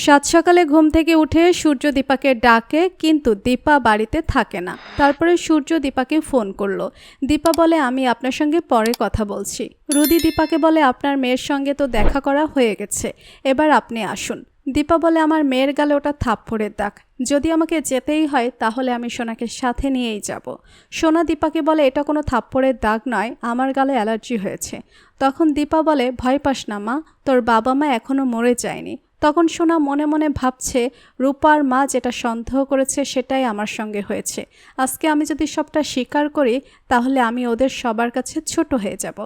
সাত সকালে ঘুম থেকে উঠে সূর্য দীপাকে ডাকে, কিন্তু দীপা বাড়িতে থাকে না। তারপরে সূর্য দীপাকে ফোন করলো। দীপা বলে, আমি আপনার সঙ্গে পরে কথা বলছি। রুদি দীপাকে বলে, আপনার মেয়ের সঙ্গে তো দেখা করা হয়ে গেছে, এবার আপনি আসুন। দীপা বলে, আমার মেয়ের গালে ওটা থাপ্পড়ের দাগ, যদি আমাকে যেতেই হয় তাহলে আমি সোনাকে সাথে নিয়েই যাব। সোনা দীপাকে বলে, এটা কোনো থাপ্পড়ের দাগ নয়, আমার গালে অ্যালার্জি হয়েছে। তখন দীপা বলে, ভয় পাস না মা, তোর বাবা মা এখনো মরে যায়নি। তখন সোনা মনে মনে ভাবছে, রূপার মা যেটা সন্দেহ করেছে সেটাই আমার সঙ্গে হয়েছে। আজকে আমি যদি সবটা স্বীকার করি তাহলে আমি ওদের সবার কাছে ছোট হয়ে যাব।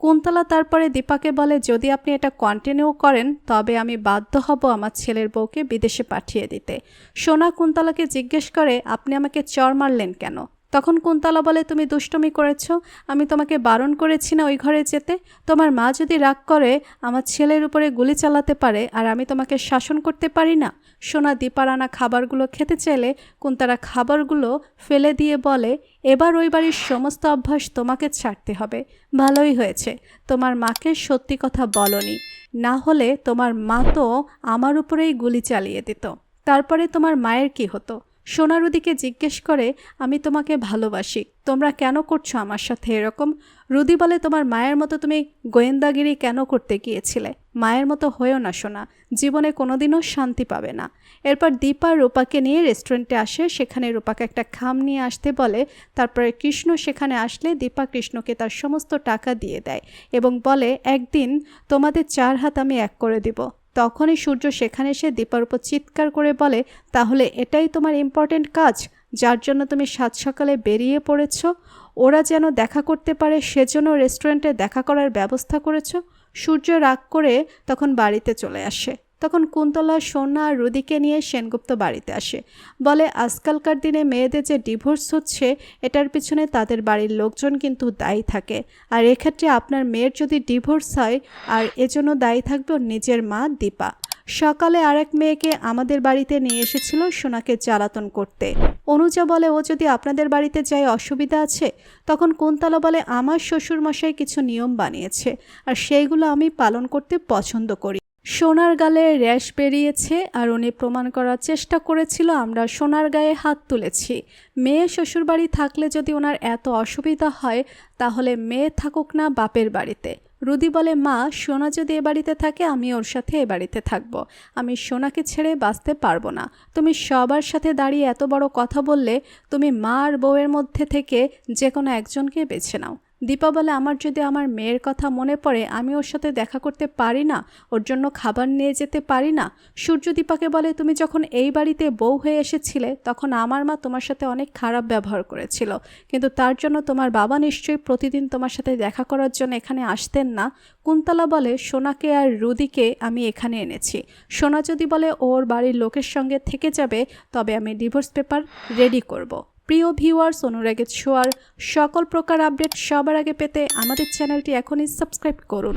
কুন্তলা তারপরে দীপাকে বলে, যদি আপনি এটা কন্টিনিউ করেন তবে আমি বাধ্য হব আমার ছেলের বউকে বিদেশে পাঠিয়ে দিতে। সোনা কুন্তলাকে জিজ্ঞেস করে, আপনি আমাকে চর মারলেন কেন? তখন কুন্তলা বলে, তুমি দুষ্টুমি করেছ, আমি তোমাকে বারণ করেছি না ওই ঘরে যেতে? তোমার মা যদি রাগ করে আমার ছেলের উপরে গুলি চালাতে পারে, আর আমি তোমাকে শাসন করতে পারি না? সোনা দীপার আনা খাবারগুলো খেতে চাইলে কুন্তলা খাবারগুলো ফেলে দিয়ে বলে, এবার ওই বাড়ির সমস্ত অভ্যাস তোমাকে ছাড়তে হবে। ভালোই হয়েছে তোমার মাকে সত্যি কথা বলনি, না হলে তোমার মা তো আমার উপরেই গুলি চালিয়ে দিত। তারপরে তোমার মায়ের কি হতো? সোনা রুদিকে জিজ্ঞেস করে, আমি তোমাকে ভালোবাসি, তোমরা কেন করছো আমার সাথে এরকম? রুদি বলে, তোমার মায়ের মতো তুমি গোয়েন্দাগিরি কেন করতে গিয়েছিলে? মায়ের মতো হয়েও না সোনা, জীবনে কোনোদিনও শান্তি পাবে না। এরপর দীপা রূপাকে নিয়ে রেস্টুরেন্টে আসে, সেখানে রূপাকে একটা খাম নিয়ে আসতে বলে। তারপরে কৃষ্ণ সেখানে আসলে দীপা কৃষ্ণকে তার সমস্ত টাকা দিয়ে দেয় এবং বলে, একদিন তোমাদের 4 হাত আমি এক করে দিব। তখনই সূর্য সেখানে এসে দীপার উপর চিৎকার করে বলে, তাহলে এটাই তোমার ইম্পর্টেন্ট কাজ, যার জন্য তুমি সাত সকালে বেরিয়ে পড়েছ? ওরা যেন দেখা করতে পারে সেজন্য রেস্টুরেন্টে দেখা করার ব্যবস্থা করেছ? সূর্য রাগ করে তখন বাড়িতে চলে আসে। তখন কুন্তলা সোনা আর রুদিকে নিয়ে সেনগুপ্ত বাড়িতে আসে। বলে, আজকালকার দিনে মেয়েদের যে ডিভোর্স হচ্ছে এটার পিছনে তাদের বাড়ির লোকজন কিন্তু দায়ী থাকে, আর এক্ষেত্রে আপনার মেয়ের যদি ডিভোর্স হয় আর এজন্য দায়ী থাকবে ওর নিজের মা দীপা। সকালে আরেক মেয়েকে আমাদের বাড়িতে নিয়ে এসেছিল সোনাকে জ্বালাতন করতে। অনুজা বলে, ও যদি আপনাদের বাড়িতে যায় অসুবিধা আছে? তখন কুন্তলা বলে, আমার শ্বশুরমশাই কিছু নিয়ম বানিয়েছে আর সেইগুলো আমি পালন করতে পছন্দ করি। সোনার গালে র্যাশ বেরিয়েছে আর উনি প্রমাণ করার চেষ্টা করেছিল আমরা সোনার গায়ে হাত তুলেছি। মেয়ে শ্বশুরবাড়ি থাকলে যদি ওনার এত অসুবিধা হয় তাহলে মেয়ে থাকুক না বাপের বাড়িতে। রুদি বলে, মা, সোনা যদি এ বাড়িতে থাকে আমি ওর সাথে এ বাড়িতে থাকবো, আমি সোনাকে ছেড়ে বাঁচতে পারবো না। তুমি সবার সাথে দাঁড়িয়ে এত বড় কথা বললে, তুমি মা আর বউয়ের মধ্যে থেকে যে কোনো একজনকে বেছে নাও। দীপা বলে, আমার যদি আমার মেয়ের কথা মনে পড়ে আমি ওর সাথে দেখা করতে পারি না, ওর জন্য খাবার নিয়ে যেতে পারি না? সূর্য দীপাকে বলে, তুমি যখন এই বাড়িতে বউ হয়ে এসেছিলে তখন আমার মা তোমার সাথে অনেক খারাপ ব্যবহার করেছিল, কিন্তু তার জন্য তোমার বাবা নিশ্চয়ই প্রতিদিন তোমার সাথে দেখা করার জন্য এখানে আসতেন না? কুন্তলা বলে, সোনাকে আর রুদিকে আমি এখানে এনেছি। সোনা যদি বলে ওর বাড়ির লোকের সঙ্গে থেকে যাবে তবে আমি ডিভোর্স পেপার রেডি করব। প্রিয় ভিউয়ার্স, অনুরাগের ছোঁয়ার সকল প্রকার আপডেট সবার আগে পেতে আমাদের চ্যানেলটি এখনই সাবস্ক্রাইব করুন।